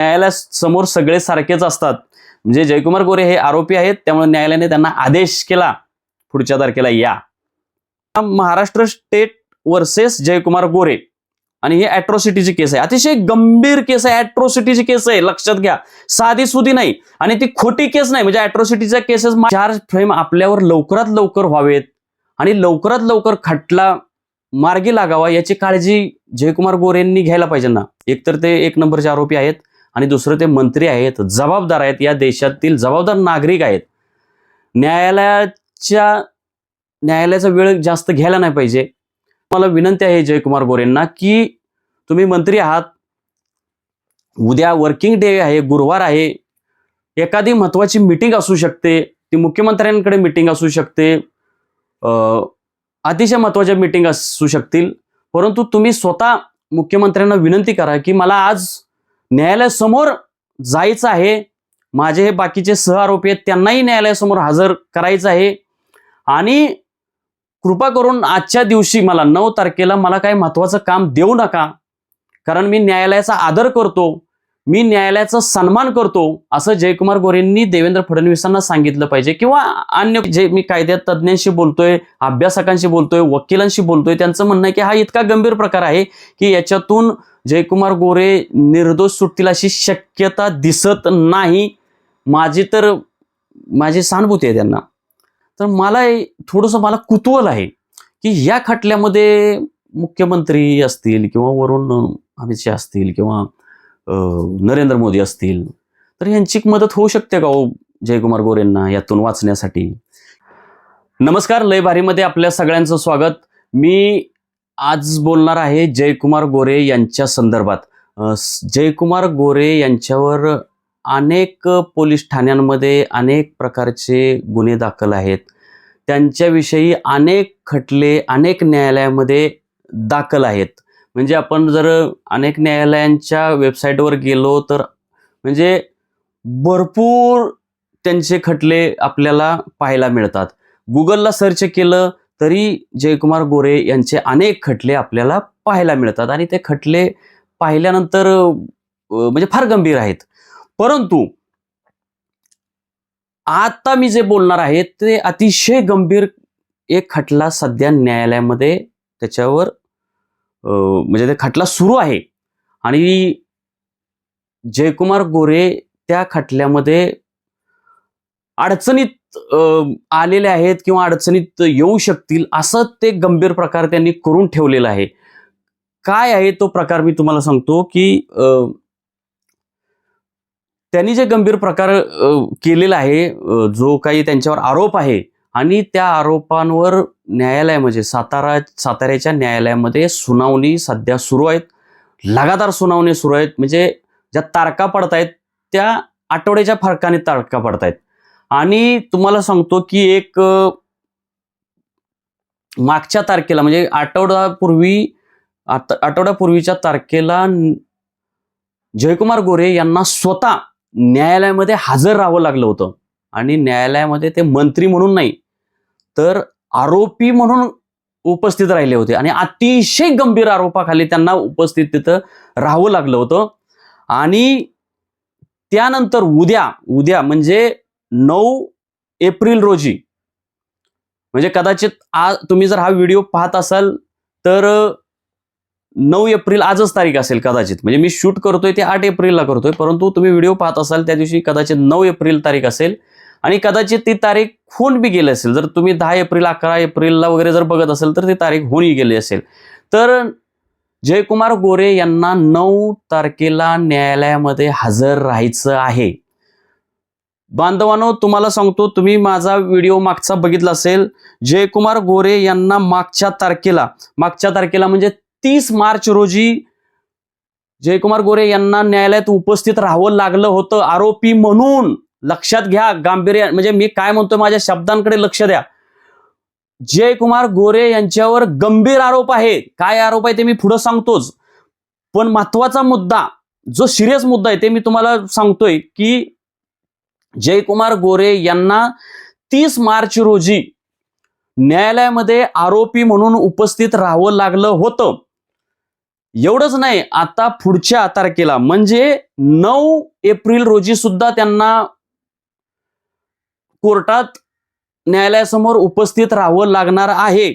न्यायालयासमोर सगळे सारखेच असतात. म्हणजे जयकुमार गोरे हे आरोपी आहेत, त्यामुळे न्यायालयाने त्यांना आदेश केला पुढच्या तारखेला या. महाराष्ट्र स्टेट वर्सेस जयकुमार गोरे आणि ही अॅट्रॉसिटीची केस आहे. अतिशय गंभीर केस आहे, अॅट्रॉसिटीची केस आहे, लक्षात घ्या. साधी सुधी नाही आणि ती खोटी केस नाही. म्हणजे अॅट्रॉसिटीच्या केसेस चार्ज फ्रेम आपल्यावर लवकरात लवकर व्हावेत आणि लवकरात लवकर खटला मार्गी लागावा याची काळजी जयकुमार गोरेंनी घ्यायला पाहिजे ना. एकतर ते एक नंबरचे आरोपी आहेत आणि दुसरं ते मंत्री आहेत, जबाबदार आहेत, या देशातील जबाबदार नागरिक आहेत. न्यायालयाचा वेळ जास्त घ्यायला नाही पाहिजे. मला विनंती आहे जयकुमार गोरेंना की तुम्ही मंत्री आहात, उद्या वर्किंग डे आहे, गुरुवार आहे, एखादी महत्वाची मीटिंग असू शकते, ती मुख्यमंत्र्यांकडे मीटिंग असू शकते, अतिशय महत्वाच्या मीटिंग असू शकतील, परंतु तुम्ही स्वतः मुख्यमंत्र्यांना विनंती करा की मला आज न्यायालयासमोर जायचं आहे, माझे हे बाकीचे सहआरोपी आहेत त्यांनाही न्यायालयासमोर हजर करायचं आहे आणि कृपा करून आजच्या दिवशी मला 9 तारखेला मला काही महत्वाचं काम देऊ नका, कारण मी न्यायालयाचा आदर करतो, मी न्यायालयाचा सन्मान करतो, असं जयकुमार गोरेंनी देवेंद्र फडणवीसांना सांगितलं पाहिजे. किंवा अन्य जे मी कायद्यात तज्ज्ञांशी बोलतोय, अभ्यासकांशी बोलतोय, वकिलांशी बोलतोय, त्यांचं म्हणणं आहे की हा इतका गंभीर प्रकार आहे की याच्यातून जयकुमार गोरे निर्दोष सुटतील अशी शक्यता दिसत नाही. माझी सहानुभूती आहे त्यांना. तर मला थोडंसं कुतूहल आहे की या खटल्यामध्ये मुख्यमंत्री असतील किंवा वरून अमित शहा असतील किंवा नरेंद्र मोदी असतील, तर यांची मदत होऊ शकते का हो जयकुमार गोरेंना यातून वाचण्यासाठी? नमस्कार, लय भारीमध्ये आपल्या सगळ्यांचं स्वागत. मी आज बोलणार आहे जयकुमार गोरे यांच्या संदर्भात. जयकुमार गोरे यांच्यावर अनेक पोलीस ठाण्यांमध्ये अनेक प्रकारचे गुन्हे दाखल आहेत. त्यांच्याविषयी अनेक खटले अनेक न्यायालयामध्ये दाखल आहेत. म्हणजे आपण जर अनेक न्यायालयांच्या वेबसाईटवर गेलो तर म्हणजे भरपूर त्यांचे खटले आपल्याला पाहायला मिळतात. गुगलला सर्च केलं तरी जयकुमार गोरे यांचे अनेक खटले आपल्याला पाहायला मिळतात आणि ते खटले पाहिल्यानंतर म्हणजे फार गंभीर आहेत. परंतु आता मी जे बोलणार आहे ते अतिशय गंभीर एक खटला सध्या न्यायालयामध्ये त्याच्यावर म्हणजे ते खटला सुरू आहे आणि जयकुमार गोरे त्या खटल्यामध्ये अडचणीत आलेले आहेत किंवा अडचणीत येऊ शकतील असं ते गंभीर प्रकार त्यांनी करून ठेवलेला आहे. काय आहे तो प्रकार मी तुम्हाला सांगतो की त्यांनी जे गंभीर प्रकार केलेला आहे, जो काही त्यांच्यावर आरोप आहे आणि त्या आरोपांवर न्यायालय म्हणजे साताऱ्याच्या न्यायालयामध्ये सुनावणी सध्या सुरू आहेत. लगातार सुनावणी सुरू आहेत. म्हणजे ज्या तारखा पडतायत त्या आठवड्याच्या फरकाने तारखा पडतायत. आणि तुम्हाला सांगतो की एक मागच्या तारखेला म्हणजे आठवड्यापूर्वीच्या तारखेला जयकुमार गोरे यांना स्वतः न्यायालयामध्ये हजर राहावं लागलं होतं आणि न्यायालयामध्ये ते मंत्री म्हणून नाही तर आरोपी म्हणून उपस्थित राहिले होते आणि अतिशय गंभीर आरोपाखाली त्यांना उपस्थित तिथं राहावं लागलं होतं. आणि त्यानंतर उद्या म्हणजे 9 एप्रिल रोजी, म्हणजे कदाचित आज तुम्ही जर हा व्हिडिओ पाहत असाल तर 9 एप्रिल आजच तारीख असेल कदाचित. म्हणजे मी शूट करतोय ते 8 एप्रिलला करतोय, परंतु तुम्ही व्हिडिओ पाहत असाल त्या दिवशी कदाचित 9 एप्रिल तारीख असेल आणि कदाचित ती तारीख होऊन बी गेली असेल. जर तुम्ही 10 एप्रिल 11 एप्रिलला वगैरे जर बघत असेल तर ती तारीख होऊन गेली असेल. तर जयकुमार गोरे यांना 9 तारखेला न्यायालयामध्ये हजर राहायचं आहे. बांधवांनो, तुम्हाला सांगतो, तुम्ही माझा व्हिडिओ मागचा बघितला असेल, जयकुमार गोरे यांना मागच्या तारखेला म्हणजे 30 मार्च रोजी जयकुमार गोरे यांना न्यायालयात उपस्थित राहावं लागलं होतं आरोपी म्हणून. लक्षात घ्या गांभीर्य, म्हणजे मी काय म्हणतोय माझ्या शब्दांकडे लक्ष द्या. जयकुमार गोरे यांच्यावर गंभीर आरोप आहे. काय आरोप आहे ते मी पुढे सांगतोच, पण महत्वाचा मुद्दा, जो सिरियस मुद्दा आहे ते मी तुम्हाला सांगतोय की जयकुमार गोरे यांना 30 मार्च रोजी न्यायालयामध्ये आरोपी म्हणून उपस्थित राहावं लागलं होतं. एवढंच नाही, आता पुढच्या तारखेला म्हणजे 9 एप्रिल रोजी सुद्धा त्यांना कोर्टात न्यायालयासमोर उपस्थित राहावं लागणार आहे.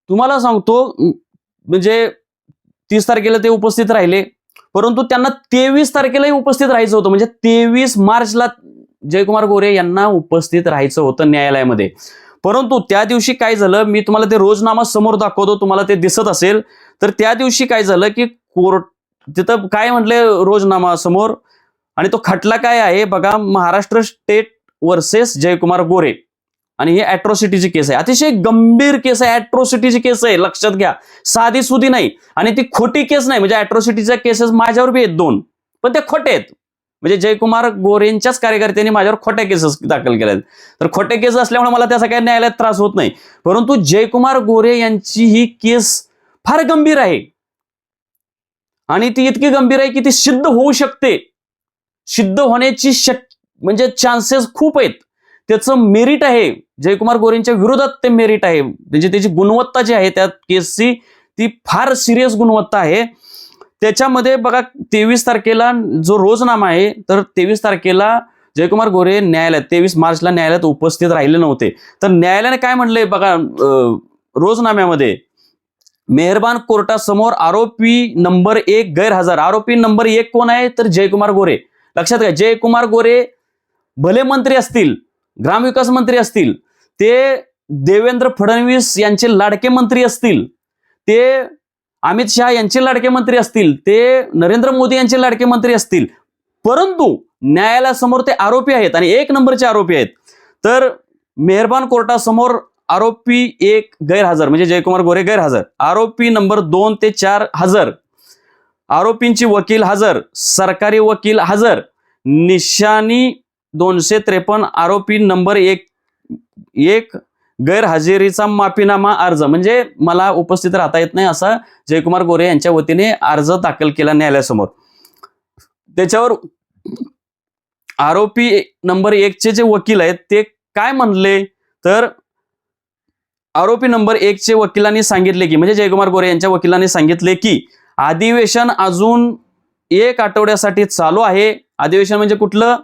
तुम्हाला सांगतो म्हणजे 30 तारखेला ते उपस्थित राहिले, परंतु त्यांना 23 तारखेलाही उपस्थित राहायचं होतं. म्हणजे 23 मार्चला जयकुमार गोरे यांना उपस्थित राहायचं होतं न्यायालयामध्ये. परंतु त्या दिवशी काय झालं, मी तुम्हाला ते रोजनामा समोर दाखवतो, तुम्हाला ते दिसत असेल. तर त्या दिवशी काय झालं की कोर्ट तिथं काय म्हटले रोजनामा समोर, आणि तो खटला काय आहे बघा, महाराष्ट्र स्टेट वर्सेस जयकुमार गोरे. आणि ही अॅट्रॉसिटीची केस आहे, अतिशय गंभीर केस आहे, अॅट्रॉसिटीची केस आहे, लक्षात घ्या. साधी सुधी नाही, आणि ती खोटी केस नाही. म्हणजे अॅट्रॉसिटीच्या केसेस माझ्यावर बी आहेत 2, पण ते खोटे आहेत. म्हणजे जयकुमार गोरेंच्याच कार्यकर्त्यांनी माझ्यावर खोट्या केसेस दाखल केल्या. तर खोट्या केस असल्यामुळे मला त्याचा काही न्यायालयात त्रास होत नाही. परंतु जयकुमार गोरे यांची ही केस फार गंभीर आहे, आणि ती इतकी गंभीर आहे की ती सिद्ध होऊ शकते. सिद्ध होण्याची म्हणजे चान्सेस खूप आहेत. त्याचं मेरिट आहे, जयकुमार गोरेंच्या विरोधात ते मेरिट आहे. म्हणजे त्याची गुणवत्ता जी आहे त्या केसची, ती फार सिरियस गुणवत्ता आहे. त्याच्यामध्ये बघा 23 तारखेला जो रोजनामा आहे, तर 23 तारखेला जयकुमार गोरे न्यायालयात 23 मार्चला न्यायालयात उपस्थित राहिले नव्हते. तर न्यायालयाने काय म्हणलंय बघा रोजनाम्यामध्ये, मेहरबान कोर्टासमोर आरोपी नंबर 1 गैरहजर. आरोपी नंबर 1 कोण आहे, तर जयकुमार गोरे. लक्षात घ्या, जयकुमार गोरे भले मंत्री असतील, ग्रामविकास मंत्री असतील, ते देवेंद्र फडणवीस यांचे लाडके मंत्री असतील, ते अमित शहा यांचे लाडके मंत्री असतील, ते नरेंद्र मोदी यांचे लाडके मंत्री असतील, परंतु न्यायालयासमोर ते आरोपी आहेत आणि 1 नंबरचे आरोपी आहेत. तर मेहरबान कोर्टासमोर आरोपी 1 गैरहजर, म्हणजे जयकुमार गोरे गैरहजर. आरोपी नंबर 2 ते 4 हजर. आरोपींची वकील हजर, सरकारी वकील हजर. निशाणी 253. आरोपी नंबर 1 गैरहजेरीचा माफीनामा अर्ज, म्हणजे मला उपस्थित राहता येत नाही असा जयकुमार गोरे यांच्या वतीने अर्ज दाखल केला न्यायालयासमोर. त्याच्यावर आरोपी नंबर 1 चे जे वकील आहेत ते काय म्हणले, तर आरोपी नंबर 1 चे वकिलांनी सांगितले की, म्हणजे जयकुमार गोरे यांच्या वकिलांनी सांगितले की अधिवेशन अजून 1 आठवड्यासाठी चालू आहे. अधिवेशन म्हणजे कुठलं,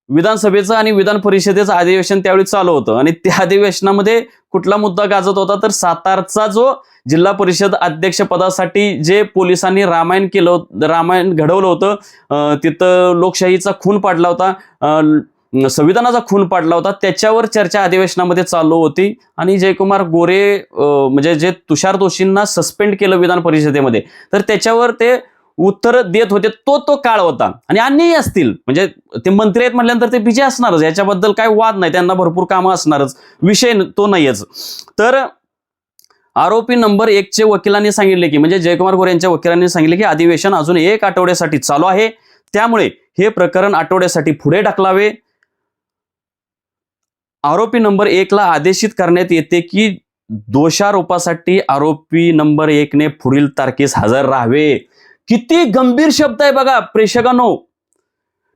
विधानसभेचं आणि विधान परिषदेचं अधिवेशन त्यावेळी चालू होतं. आणि त्या अधिवेशनामध्ये कुठला मुद्दा गाजत होता, तर सातारचा जो जिल्हा परिषद अध्यक्ष पदासाठी जे पोलिसांनी रामायण घडवलं होतं, तिथं लोकशाहीचा खून पाडला होता, संविधानाचा खून पाडला होता, त्याच्यावर चर्चा अधिवेशनामध्ये चालू होती. आणि जयकुमार गोरे म्हणजे जे तुषार दोषींना सस्पेंड केलं विधान परिषदेमध्ये, तर त्याच्यावर ते उत्तर देत होते. तो काळ होता. आणि अन्यही असतील, म्हणजे ते मंत्री आहेत म्हटल्यानंतर ते बिजी असणारच, याच्याबद्दल काय वाद नाही, त्यांना भरपूर कामं असणारच, विषय तो नाहीच. तर आरोपी नंबर 1 चे वकिलांनी सांगितले की, म्हणजे जयकुमार गोरे यांच्या वकिलांनी सांगितले की अधिवेशन अजून 1 आठवड्यासाठी चालू आहे, त्यामुळे हे प्रकरण आठवड्यासाठी पुढे ढकलावे. आरोपी नंबर 1 ला आदेशित करण्यात येते की दोषारोपासाठी आरोपी नंबर 1 ने पुढील तारखेस हजर राहावे. किती गंभीर शब्द आहे बघा प्रेक्षकांनो.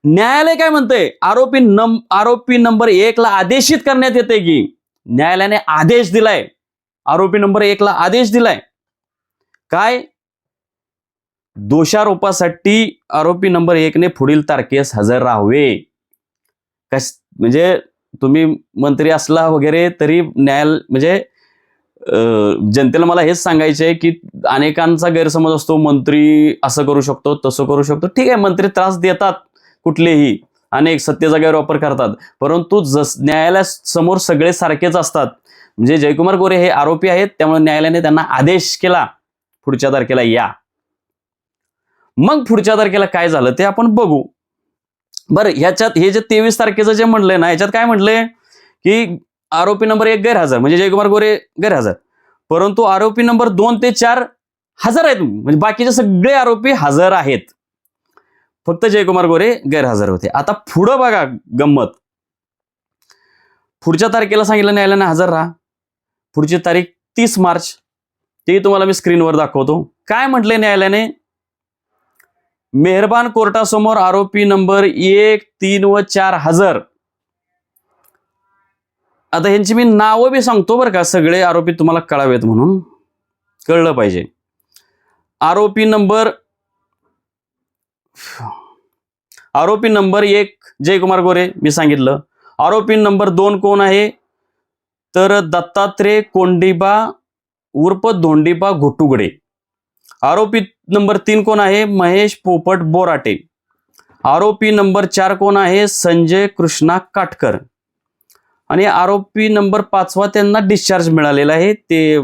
न्यायालय काय म्हणतंय, आरोपी नंबर 1 ला आदेशित करण्यात येते की, न्यायालयाने आदेश दिलाय, आरोपी नंबर 1 ला आदेश दिलाय काय, दोषारोपासाठी आरोपी नंबर 1 ने पुढील तारखेस हजर राहावे. म्हणजे तुम्ही मंत्री असला वगैरे तरी म्हणजे जनतेला मला हेच सांगायचंय की अनेकांचा गैरसमज असतो, मंत्री असं करू शकतो, तसं करू शकतो. ठीक आहे, मंत्री त्रास देतात, कुठलेही अनेक सत्तेचा गैरवापर करतात, परंतु न्यायालयासमोर सगळे सारखेच असतात. म्हणजे जयकुमार गोरे हे आरोपी आहेत, त्यामुळे न्यायालयाने त्यांना आदेश केला पुढच्या तारखेला या. मग पुढच्या तारखेला काय झालं ते आपण बघू. बरं, ह्याच्यात हे जे 23 तारखेचं जे म्हणलंय ना, ह्याच्यात काय म्हणलंय की आरोपी नंबर 1 गैरहजर, म्हणजे जयकुमार गोरे गैरहजर, परंतु आरोपी नंबर 2 ते 4 हजर आहेत. म्हणजे बाकीचे सगळे आरोपी हजर आहेत, फक्त जयकुमार गोरे गैरहजर होते. आता पुढं बघा गंमत. पुढच्या तारखेला सांगितलं न्यायालयाने हजर राहा. पुढची तारीख 30 मार्च, ते तुम्हाला मी स्क्रीनवर दाखवतो. काय म्हटले न्यायालयाने, मेहरबान कोर्टासमोर आरोपी नंबर 1, 3 व 4 हजर. आता ह्यांची मी नावं बी सांगतो बरं का, सगळे आरोपी तुम्हाला कळावेत म्हणून, कळलं पाहिजे. आरोपी नंबर 1 जयकुमार गोरे मी सांगितलं. आरोपी नंबर 2 कोण आहे, तर दत्तात्रय कोंडिबा उर्फ धोंडिबा घोटुगडे. आरोपी नंबर 3 कोण आहे, महेश पोपट बोराटे. आरोपी नंबर 4 कोण आहे, संजय कृष्णा काटकर. आणि आरोपी नंबर 5वा त्यांना डिस्चार्ज मिळालेला आहे. ते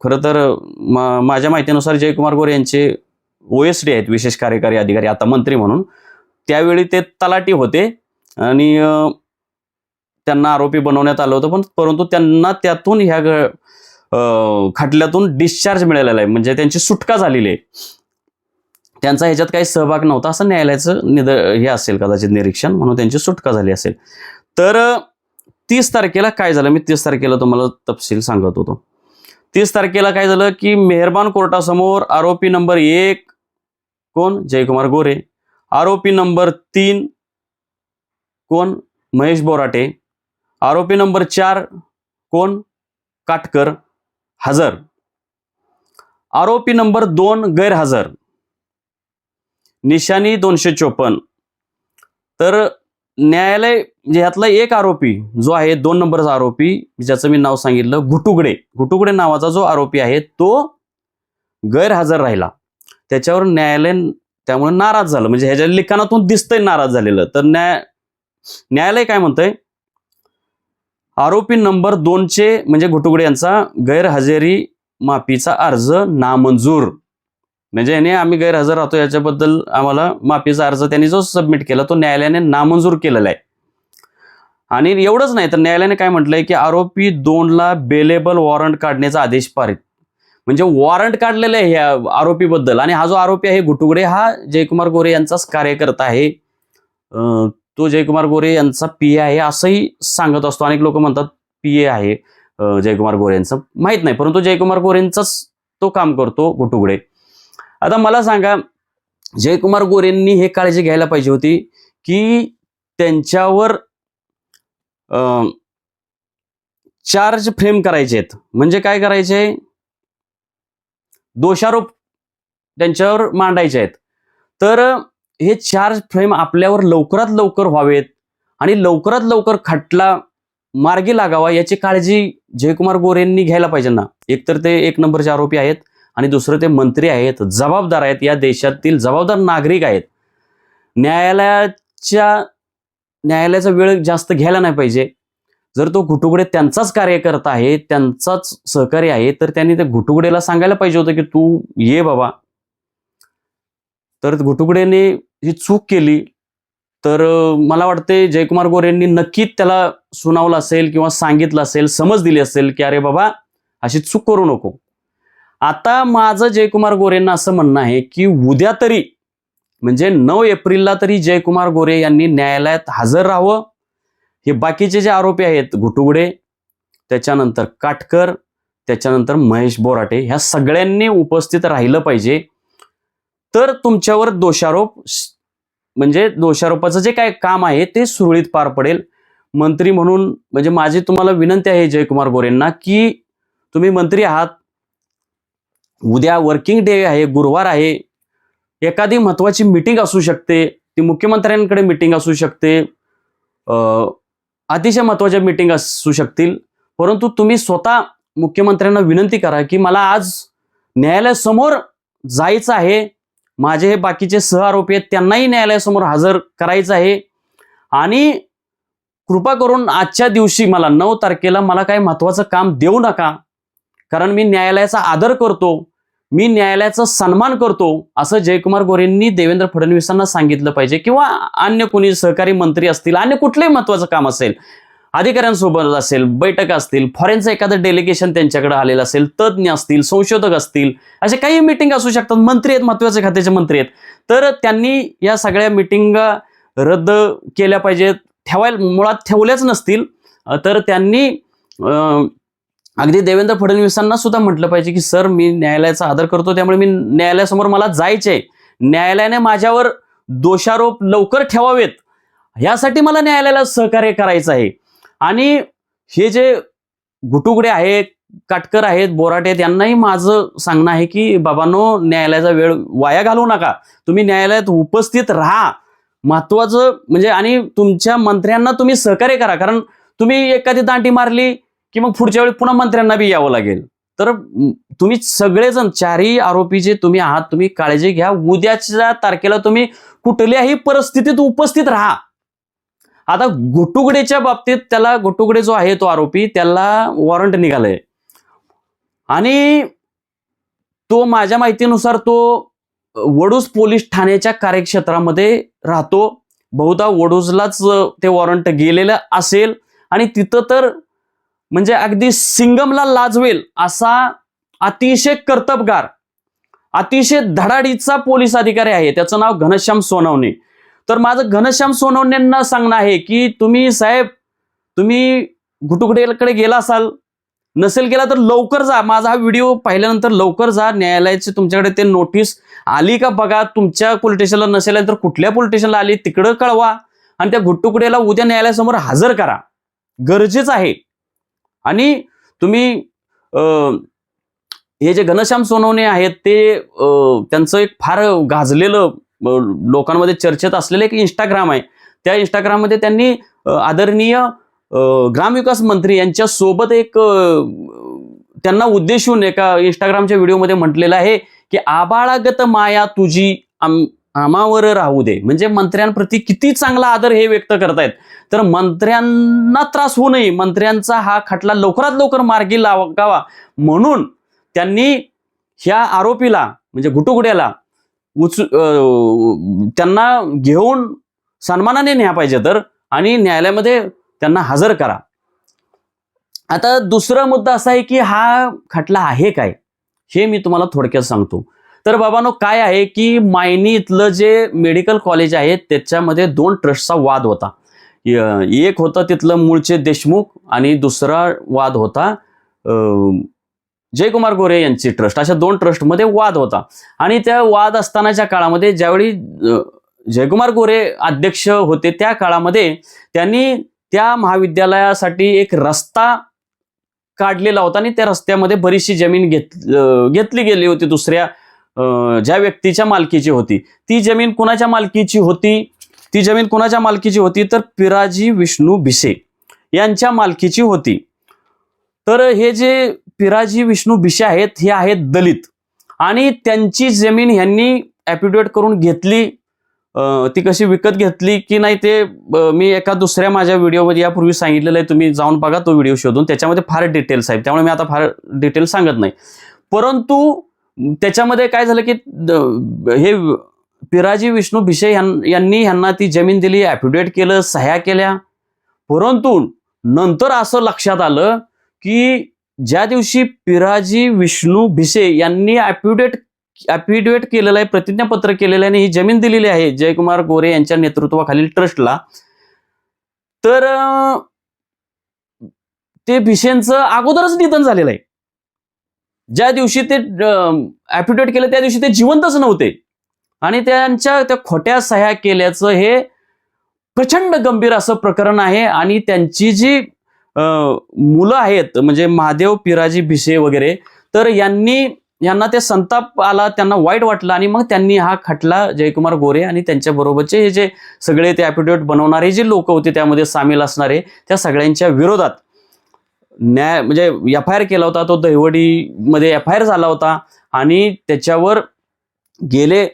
खरं तर माझ्या माहितीनुसार जयकुमार गोरे यांचे OSD आहेत, विशेष कार्यकारी अधिकारी, आता मंत्री म्हणून. त्यावेळी ते तलाठी होते आणि त्यांना आरोपी बनवण्यात आलं होतं, परंतु त्यांना त्यातून ह्या खटल्यातून डिस्चार्ज मिळालेला आहे, म्हणजे त्यांची सुटका झालेली आहे. त्यांचा ह्याच्यात काही सहभाग नव्हता असं न्यायालयाचं हे असेल कदाचित निरीक्षण, म्हणून त्यांची सुटका झाली असेल. तर 30 तारखेला काय झालं, मी 30 तारखेला तुम्हाला तपशील सांगत होतो. 30 तारखेला काय झालं की मेहरबान कोर्टासमोर आरोपी नंबर 1 कोण, जयकुमार गोरे. आरोपी नंबर 3 कोण, महेश बोराटे. आरोपी नंबर 4 कोण, काटकर, हजर. आरोपी नंबर 2 गैरहजर. निशाणी 254. तर न्यायालय म्हणजे ह्यातला एक आरोपी जो आहे 2 नंबरचा आरोपी, ज्याचं मी नाव सांगितलं, घुटुगडे नावाचा जो आरोपी आहे तो गैरहजर राहिला. त्याच्यावर न्यायालय त्यामुळे नाराज झालं, म्हणजे ह्याच्या लिखाणातून दिसतंय नाराज झालेलं. तर न्यायालय काय म्हणतंय, आरोपी नंबर 2चे म्हणजे घुटुगडे यांचा गैरहजेरी माफीचा अर्ज नामंजूर. म्हणजे याने आम्ही गैरहजर राहतो याच्याबद्दल आम्हाला माफीचा अर्ज त्यांनी जो सबमिट केला तो न्यायालयाने नामंजूर केलेला आहे. आणि एवढंच नाही तर न्यायालयाने काय म्हटलंय की आरोपी 2ला बेलेबल वॉरंट काढण्याचा आदेश पारित. म्हणजे वॉरंट काढलेलं आहे ह्या आरोपीबद्दल. आणि हा जो आरोपी आहे घुटुगडे हा जयकुमार गोरे यांचाच कार्यकर्ता आहे. तो जयकुमार गोरे यांचा PA आहे असंही सांगत असतो. अनेक लोक म्हणतात PA आहे जयकुमार गोरे यांचं, माहित नाही, परंतु जयकुमार गोरेंचाच तो काम करतो घुटुगडे. आता मला सांगा, जयकुमार गोरेंनी हे काळजी घ्यायला पाहिजे होती की त्यांच्यावर चार्ज फ्रेम करायचे आहेत. म्हणजे काय करायचे, दोषारोप त्यांच्यावर मांडायचे आहेत. तर हे चार्ज फ्रेम आपल्यावर लवकरात लवकर व्हावेत आणि लवकरात लवकर खटला मार्गी लागावा याची काळजी जयकुमार गोरेंनी घ्यायला पाहिजे ना. एकतर ते 1 नंबरचे आरोपी आहेत आणि दुसरं ते मंत्री आहेत, जबाबदार आहेत, या देशातील जबाबदार नागरिक आहेत. न्यायालयाचा वेळ जास्त घ्यायला नाही पाहिजे. जर तो घुटुगडे त्यांचाच कार्यकर्ता आहे, त्यांचाच सहकारी आहे, तर त्यांनी त्या घुटुगडेला सांगायला पाहिजे होतं की तू ये बाबा. तर घुटुगडेने ही चूक केली. तर मला वाटते जयकुमार गोरेंनी नक्कीच त्याला सुनावलं असेल किंवा सांगितलं असेल, समज दिली असेल की अरे बाबा अशी चूक करू नको. आता माझं जयकुमार गोरेंना असं म्हणणं आहे की उद्या तरी म्हणजे 9 एप्रिलला तरी जयकुमार गोरे यांनी न्यायालयात हजर राहावं. हे बाकीचे जे आरोपी आहेत घुटुगडे, त्याच्यानंतर काटकर, त्याच्यानंतर महेश बोराटे, ह्या सगळ्यांनी उपस्थित राहिलं पाहिजे. तर तुमच्यावर दोषारोपाचं जे काय काम आहे ते सुरळीत पार पडेल. मंत्री म्हणून म्हणजे माझी तुम्हाला विनंती आहे जयकुमार गोरेंना की तुम्ही मंत्री आहात, उद्या वर्किंग डे आहे, गुरुवार आहे, एखादी महत्वाची मीटिंग असू शकते, ती मुख्यमंत्र्यांकडे मीटिंग असू शकते, अतिशय महत्वाच्या मीटिंग असू शकतील, परंतु तुम्ही स्वतः मुख्यमंत्र्यांना विनंती करा की मला आज न्यायालयासमोर जायचं आहे, माझे हे बाकीचे सहआरोपी आहेत त्यांनाही न्यायालयासमोर हजर करायचं आहे आणि कृपा करून आजच्या दिवशी मला 9 तारखेला मला काही महत्वाचं काम देऊ नका, कारण मी न्यायालयाचा आदर करतो, मी न्यायालयाचा सन्मान करतो, असं जयकुमार गोरेंनी देवेंद्र फडणवीसांना सांगितलं पाहिजे. किंवा अन्य कोणी सहकारी मंत्री असतील, अन्य कुठलंही महत्वाचं काम असेल, अधिकाऱ्यांसोबत असेल, बैठक असतील, फॉरेनचं एखादं डेलिगेशन त्यांच्याकडे आलेलं असेल, तज्ज्ञ असतील, संशोधक असतील, असे काही मीटिंग असू शकतात. मंत्री आहेत, महत्वाचे खात्याचे मंत्री आहेत, तर त्यांनी या सगळ्या मीटिंग रद्द केल्या पाहिजेत. मुळात ठेवल्याच नसतील तर त्यांनी अगदी देवेंद्र फडणवीसांना सुद्धा म्हटलं पाहिजे की सर मी न्यायालयाचा आदर करतो, त्यामुळे मी न्यायालयासमोर मला जायचंय, न्यायालयाने माझ्यावर दोषारोप लवकर ठेवावेत, यासाठी मला न्यायालयाला सहकार्य करायचं आहे. आणि हे जे घुटुगडे आहेत, काटकर आहेत, बोराटे आहेत, यांनाही माझं सांगणं आहे की बाबांनो, न्यायालयाचा वेळ वाया घालवू नका, तुम्ही न्यायालयात उपस्थित राहा. महत्वाचं म्हणजे आणि तुमच्या मंत्र्यांना तुम्ही सहकार्य करा, कारण तुम्ही एखादी दांडी मारली की मग पुढच्या वेळी पुन्हा मंत्र्यांना बी यावं लागेल. तर तुम्ही सगळेजण, चारही आरोपी जे तुम्ही आहात, तुम्ही काळजी घ्या. उद्याच्या तारखेला तुम्ही कुठल्याही परिस्थितीत उपस्थित राहा. आता घोटुगडेच्या बाबतीत त्याला, घोटुगडे जो आहे तो आरोपी, त्याला वॉरंट निघालंय आणि तो माझ्या माहितीनुसार तो वडूज पोलीस ठाण्याच्या कार्यक्षेत्रामध्ये राहतो. बहुधा वडूजलाच ते वॉरंट गेलेलं असेल आणि तिथं तर म्हणजे अगदी सिंगमला लाजवेल असा अतिशय कर्तबगार, अतिशय धडाडीचा पोलीस अधिकारी आहे. त्याचं नाव घनश्याम सोनवणे. तर माझं घनश्याम सोनवणेंना सांगणं आहे की तुम्ही साहेब, तुम्ही घुटुगडेकडे गेला असाल, नसेल गेला तर लवकर जा. माझा हा व्हिडिओ पाहिल्यानंतर लवकर जा. न्यायालयाची तुमच्याकडे ते नोटीस आली का बघा. तुमच्या पोलीस स्टेशनला नसेल तर कुठल्या पोलीस स्टेशनला आली तिकडं कळवा आणि त्या घुटुगडेला उद्या न्यायालयासमोर हजर करा. गरजेचं आहे. आणि तुम्ही हे जे घनश्याम सोनवणे आहेत ते त्यांचं एक फार गाजलेलं, लोकांमध्ये चर्चेत असलेलं एक इंस्टाग्राम आहे. त्या इंस्टाग्राममध्ये त्यांनी आदरणीय ग्रामविकास मंत्री यांच्या सोबत एक त्यांना उद्देशून एका इंस्टाग्रामच्या व्हिडिओमध्ये म्हटलेलं आहे की आबाळागत माया तुझी आमावर राहू दे. म्हणजे मंत्र्यांप्रती किती चांगला आदर हे व्यक्त करतायत. तर मंत्र्यांना त्रास होऊ नये, मंत्र्यांचा हा खटला लवकरात लवकर मार्गी लागावा म्हणून त्यांनी ह्या आरोपीला म्हणजे घुटुगड्याला त्यांना घेऊन सन्मानाने न्या पाहिजे तर, आणि न्यायालयामध्ये त्यांना हजर करा. आता दुसरा मुद्दा असा आहे की हा खटला आहे काय हे मी तुम्हाला थोडक्यात सांगतो. तर बाबांनो, काय आहे की मायनी इथलं जे मेडिकल कॉलेज आहे त्याच्यामध्ये 2 ट्रस्टचा वाद होता. एक होता तिथलं मूळचे देशमुख आणि दुसरा वाद होता जयकुमार गोरे यांची ट्रस्ट. अशा 2 ट्रस्टमध्ये वाद होता. आणि त्या वाद असतानाच्या काळामध्ये ज्यावेळी जयकुमार गोरे अध्यक्ष होते त्या काळामध्ये त्यांनी त्या महाविद्यालयासाठी एक रस्ता काढलेला होता आणि त्या रस्त्यामध्ये बरीचशी जमीन घेतली गेली होती दुसऱ्या ज्या व्यक्तीच्या मालकीची होती. ती जमीन कुणाच्या मालकीची होती? ती जमीन कुणाच्या मालकीची होती तर पिराजी विष्णू भिसे यांच्या मालकीची होती. तर हे जे पिराजी विष्णू भिसे आहेत हे आहेत दलित आणि त्यांची जमीन ह्यांनी ॲफिडेविट करून घेतली. ती कशी विकत घेतली की नाही ते मी एका दुसऱ्या माझ्या व्हिडिओमध्ये यापूर्वी सांगितलेलं आहे. तुम्ही जाऊन बघा तो व्हिडिओ शोधून. त्याच्यामध्ये फार डिटेल्स आहेत, त्यामुळे मी आता फार डिटेल सांगत नाही. परंतु त्याच्यामध्ये काय झालं की हे पिराजी विष्णू भिसे यांनी ह्यांना ती जमीन दिली, ॲफिडेविट केलं, सह्या केल्या. परंतु नंतर असं लक्षात आलं की ज्या दिवशी पिराजी विष्णू भिसे यांनी ॲफिडेविट केलेलं आहे, प्रतिज्ञापत्र केलेलं आहे आणि ही जमीन दिलेली आहे जयकुमार गोरे यांच्या नेतृत्वाखालील ट्रस्टला, तर ते भिसेंचं अगोदरच निधन झालेलं आहे. ज्या दिवशी ते ॲफिडेविट केलं त्या दिवशी ते जिवंतच नव्हते आणि त्यांच्या त्या खोट्या सह्या केल्याचं हे प्रचंड गंभीर असं प्रकरण आहे. आणि त्यांची जी मुलं आहेत म्हणजे महादेव पिराजी भिसे वगैरे, तर यांना ते संताप आला, त्यांना वाईट वाटलं आणि मग त्यांनी हा खटला जयकुमार गोरे आणि त्यांच्या बरोबरचे हे जे सगळे ते ॲफिडेविट बनवणारे जे लोक होते त्यामध्ये सामील असणारे त्या सगळ्यांच्या विरोधात म्हणजे FIR केला होता. तो दहिवडीमध्ये FIR झाला होता आणि त्याच्यावर गेले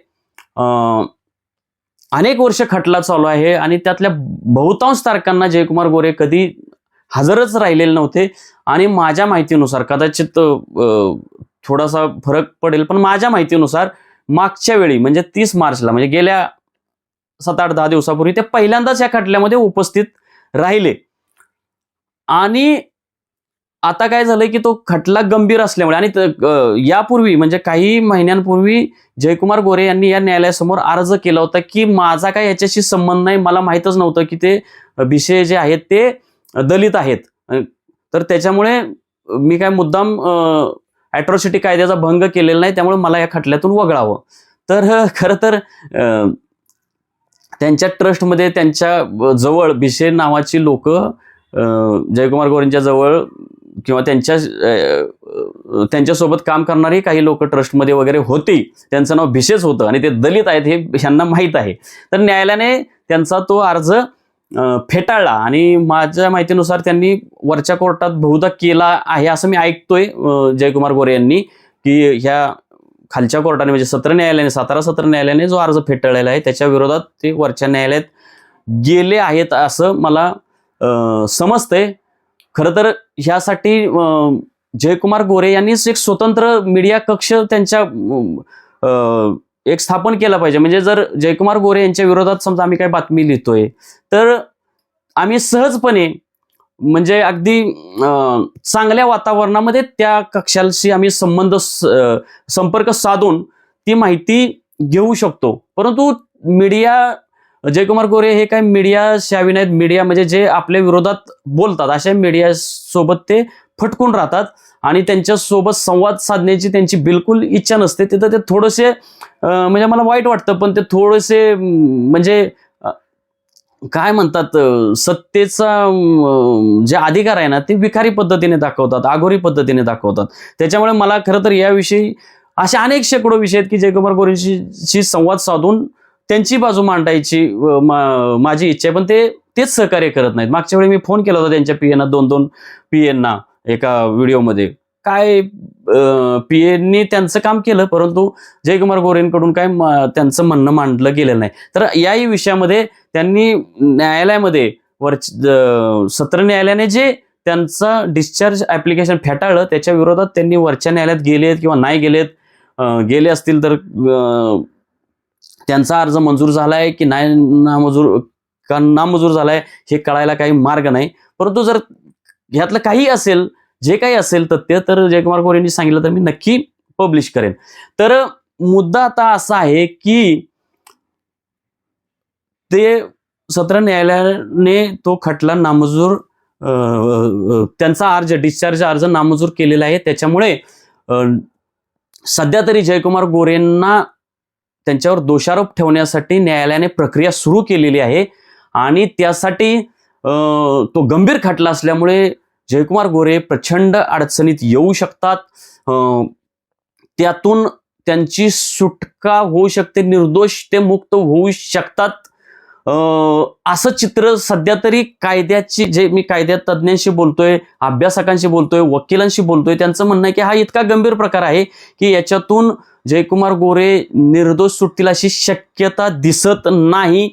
अनेक वर्ष खटला चालू आहे आणि त्यातल्या बहुतांश तारखांना जयकुमार गोरे कधी हजरच राहिलेले नव्हते. आणि माझ्या माहितीनुसार कदाचित थोडासा फरक पडेल, पण माझ्या माहितीनुसार मागच्या वेळी म्हणजे 30 मार्चला म्हणजे गेल्या 7-8-10 दिवसापूर्वी ते पहिल्यांदाच या खटल्यामध्ये उपस्थित राहिले. आणि आता काय झालंय की तो खटला गंभीर असल्यामुळे आणि यापूर्वी म्हणजे काही महिन्यांपूर्वी जयकुमार गोरे यांनी या न्यायालयासमोर अर्ज केला होता की माझा काय याच्याशी संबंध नाही, मला माहीतच नव्हतं की ते भिसे जे आहेत ते दलित आहेत, तर त्याच्यामुळे मी काय मुद्दाम ॲट्रॉसिटी कायद्याचा भंग केलेला नाही, त्यामुळे मला या खटल्यातून वगळावं. तर खरं तर त्यांच्या ट्रस्टमध्ये त्यांच्या जवळ भिसे नावाची लोक जयकुमार गोरेंच्या जवळ किंवा त्यांच्यासोबत काम करणारी काही लोक ट्रस्टमध्ये वगैरे होती, त्यांचं नाव भिशेच होतं आणि ते दलित आहेत हे ह्यांना माहीत आहे. तर न्यायालयाने त्यांचा तो अर्ज फेटाळला आणि माझ्या माहितीनुसार त्यांनी वरच्या कोर्टात बहुधा केला आहे असं मी ऐकतोय जयकुमार गोरे यांनी, की ह्या खालच्या कोर्टाने म्हणजे सत्र न्यायालयाने, सातारा सत्र न्यायालयाने जो अर्ज फेटाळलेला आहे त्याच्या विरोधात ते वरच्या न्यायालयात गेले आहेत असं मला समजतंय. खरं तर ह्यासाठी जयकुमार गोरे यांनीच एक स्वतंत्र मीडिया कक्ष त्यांच्या एक स्थापन केला पाहिजे. म्हणजे जर जयकुमार गोरे यांच्या विरोधात समजा आम्ही काही बातमी लिहितोय तर आम्ही सहजपणे म्हणजे अगदी चांगल्या वातावरणामध्ये त्या कक्षाशी आम्ही संपर्क साधून ती माहिती घेऊ शकतो. परंतु मीडिया, जयकुमार गोरे हे काय मीडिया शावी नाहीत. मीडिया म्हणजे जे आपल्या विरोधात बोलतात अशा मीडिया सोबत ते फटकून राहतात आणि त्यांच्यासोबत संवाद साधण्याची त्यांची बिलकुल इच्छा नसते. तिथं ते थोडेसे म्हणजे मला वाईट वाटतं, पण ते थोडेसे म्हणजे काय म्हणतात, सत्तेचा जे अधिकार आहे ना ते विकारी पद्धतीने दाखवतात, आगोरी पद्धतीने दाखवतात. त्याच्यामुळे मला खरं तर याविषयी असे अनेक शेकडो विषय आहेत की जयकुमार गोरेंशी संवाद साधून त्यांची बाजू मांडायची माझी इच्छा आहे, पण तेच सहकार्य करत नाहीत. मागच्या वेळी मी फोन केला होता त्यांच्या पीएना, 2-2 पीएना एका व्हिडिओमध्ये. काय पीएनी त्यांचं काम केलं, परंतु जयकुमार गोरेंकडून काय त्यांचं म्हणणं मांडलं गेलेलं नाही. तर याही विषयामध्ये त्यांनी न्यायालयामध्ये सत्र न्यायालयाने जे त्यांचा डिस्चार्ज ऍप्लिकेशन फेटाळलं त्याच्या विरोधात त्यांनी वरच्या न्यायालयात गेलेत किंवा नाही गेलेत, गेले असतील तर त्यांचा अर्ज मंजूर झालाय की नाही नामंजूर झालाय हे कळायला काही मार्ग नाही. परंतु जर ह्यातलं काही असेल, जे काही असेल तथ्य, तर जयकुमार गोरेंनी सांगितलं तर मी नक्की पब्लिश करेन. तर मुद्दा आता असा आहे की ते सत्र न्यायालयाने तो खटला नामंजूर, त्यांचा अर्ज डिस्चार्ज अर्ज नामंजूर केलेला आहे. त्याच्यामुळे सध्या तरी जयकुमार गोरेंना त्यांच्यावर दोषारोप ठेवण्यासाठी न्यायालयाने प्रक्रिया सुरू केलेली आहे आणि त्यासाठी तो गंभीर खटला असल्यामुळे जयकुमार गोरे प्रचंड अडचणीत येऊ शकतात. त्यातून त्यांची सुटका होऊ शकते, निर्दोष ते मुक्त होऊ शकतात असं चित्र सध्या तरी कायद्याची, जे मी कायद्यात तज्ज्ञांशी बोलतोय, अभ्यासकांशी बोलतोय, वकिलांशी बोलतोय, त्यांचं म्हणणं आहे की हा इतका गंभीर प्रकार आहे की याच्यातून जयकुमार गोरे निर्दोष सुटतील अशी शक्यता दिसत नाही.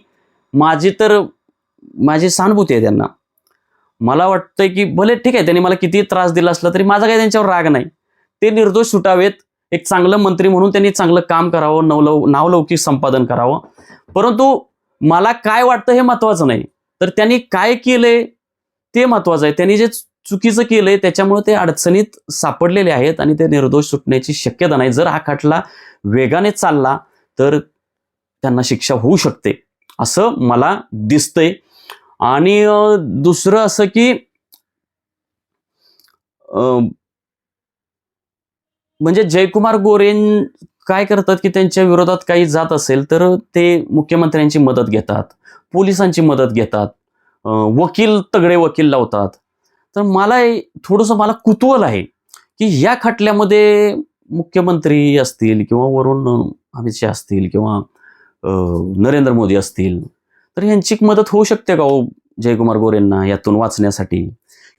माझी सहानुभूती आहे त्यांना. मला वाटतंय की भले ठीक आहे त्यांनी मला किती त्रास दिला असला तरी माझा काही त्यांच्यावर राग नाही. ते निर्दोष सुटावेत, एक चांगलं मंत्री म्हणून त्यांनी चांगलं काम करावं, नावलौकिक संपादन करावं. परंतु मला काय वाटतं हे महत्वाचं नाही, तर त्यांनी काय केलंय ते महत्वाचं आहे. त्यांनी जे चुकीचं केलंय त्याच्यामुळे ते अडचणीत सापडलेले आहेत आणि ते निर्दोष सुटण्याची शक्यता नाही. जर हा खटला वेगाने चालला तर त्यांना शिक्षा होऊ शकते असं मला दिसतंय. आणि दुसरं असं की म्हणजे जयकुमार गोरे काय करतात की त्यांच्या विरोधात काही जात असेल तर ते मुख्यमंत्र्यांची मदत घेतात, पोलिसांची मदत घेतात, तगडे वकील लावतात. तर मला कुतूहल आहे की या खटल्यामध्ये मुख्यमंत्री असतील किंवा वरून अमित शहा असतील किंवा नरेंद्र मोदी असतील तर यांची मदत होऊ शकते का हो जयकुमार गोरेंना यातून वाचण्यासाठी,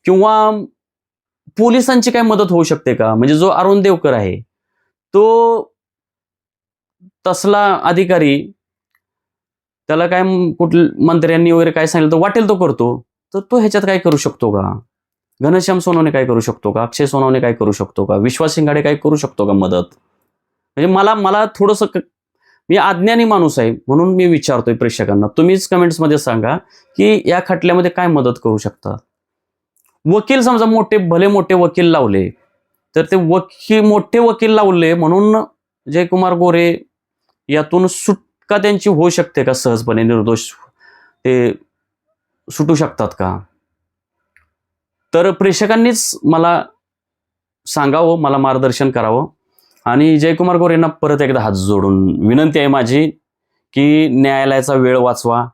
किंवा पोलिसांची काय मदत होऊ शकते का? म्हणजे जो अरुण देवकर आहे तो तसला अधिकारी, त्याला काय मंत्र्यांनी वगैरे काय सांगितलं तर वाटेल तो करतो, तर तो ह्याच्यात काय करू शकतो का? घनश्याम सोनवणे काय करू शकतो का? अक्षय सोनवणे काय करू शकतो का? विश्वास शिंगाडे काय करू शकतो का मदत? म्हणजे मला थोडंसं, मी अज्ञानी माणूस आहे म्हणून मी विचारतोय प्रेक्षकांना, तुम्हीच कमेंट्समध्ये सांगा की या खटल्यामध्ये काय मदत करू शकतात. वकील समजा भले मोठे वकील लावले तर ते मोठे वकील लावले म्हणून जयकुमार गोरे यातून सुटका त्यांची होऊ शकते का? सहजपणे निर्दोष ते सुटू शकतात का? तर प्रेक्षकांनीच मला सांगावं, मला मार्गदर्शन करावं. आणि जयकुमार गोरेंना परत एकदा हात जोडून विनंती आहे माझी की न्यायालयाचा वेळ वाचवा,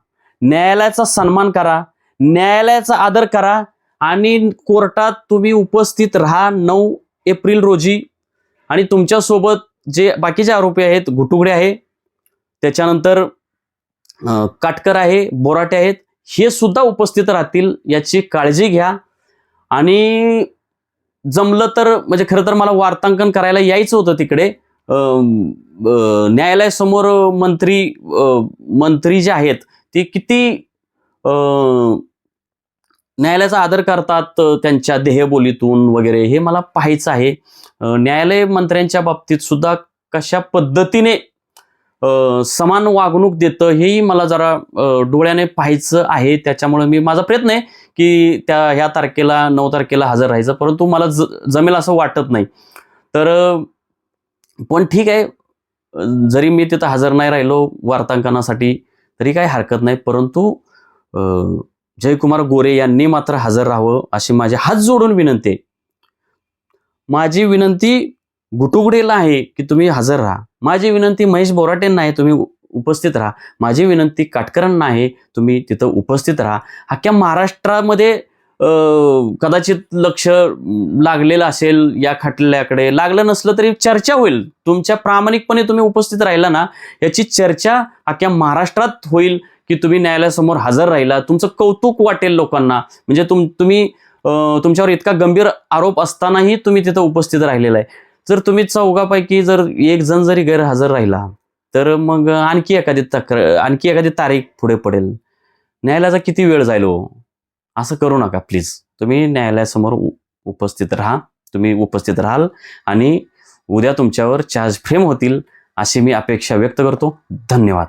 न्यायालयाचा सन्मान करा, न्यायालयाचा आदर करा आणि कोर्टात तुम्ही उपस्थित राहा 9 एप्रिल रोजी. आणि तुमच्यासोबत जे बाकीचे आरोपी आहेत, घुटुगडे आहे, त्याच्यानंतर काटकर आहे, बोराटे आहेत, हे सुद्धा उपस्थित राहतील, याची काळजी घ्या. आणि जमलं तर म्हणजे खरं तर मला वार्तांकन करायला यायचं होतं तिकडे. न्यायालयासमोर मंत्री जे आहेत ते किती न्यायालयाचा आदर करतात त्यांच्या देहबोलीतून वगैरे, हे मला पाहायचं आहे. न्यायालय मंत्र्यांच्या बाबतीत सुद्धा कशा पद्धतीने समान वागणूक देतं हेही मला जरा डोळ्याने पाहायचं आहे. त्याच्यामुळे माझा प्रयत्न आहे की ह्या तारखेला 9 तारखेला हजर राहायचं, परंतु मला जमेल असं वाटत नाही. तर पण ठीक आहे, जरी मी तिथं हजर नाही राहिलो वार्तांकनासाठी तरी काही हरकत नाही, परंतु जयकुमार गोरे यांनी मात्र हजर राहावं अशी माझी हात जोडून विनंती आहे. माझी विनंती घुटुगडेला आहे की तुम्ही हजर राहा. माझी विनंती महेश बोराटेंना आहे, तुम्ही उपस्थित राहा. माझी विनंती काटकरांना आहे, तुम्ही तिथं उपस्थित राहा. अख्ख्या महाराष्ट्रामध्ये कदाचित लक्ष लागलेलं असेल या खटल्याकडे, लागलं नसलं तरी चर्चा होईल. तुमच्या प्रामाणिकपणे तुम्ही उपस्थित राहिला ना, याची चर्चा अख्ख्या महाराष्ट्रात होईल की तुम्ही न्यायालयासमोर हजर राहिला. तुमचं कौतुक वाटेल लोकांना. म्हणजे तुम्ही तुमच्यावर इतका गंभीर आरोप असतानाही तुम्ही तिथं उपस्थित राहिलेला आहे. जर तुम्ही चौघापैकी जर एक जण जरी गैरहजर राहिला तर मग आणखी एखादी तारीख पुढे पडेल. न्यायालयाचा किती वेळ जाईल हो. असं करू नका प्लीज. तुम्ही न्यायालयासमोर उपस्थित राहा. तुम्ही उपस्थित राहाल आणि उद्या तुमच्यावर चार्ज फ्रेम होतील अशी मी अपेक्षा व्यक्त करतो. धन्यवाद.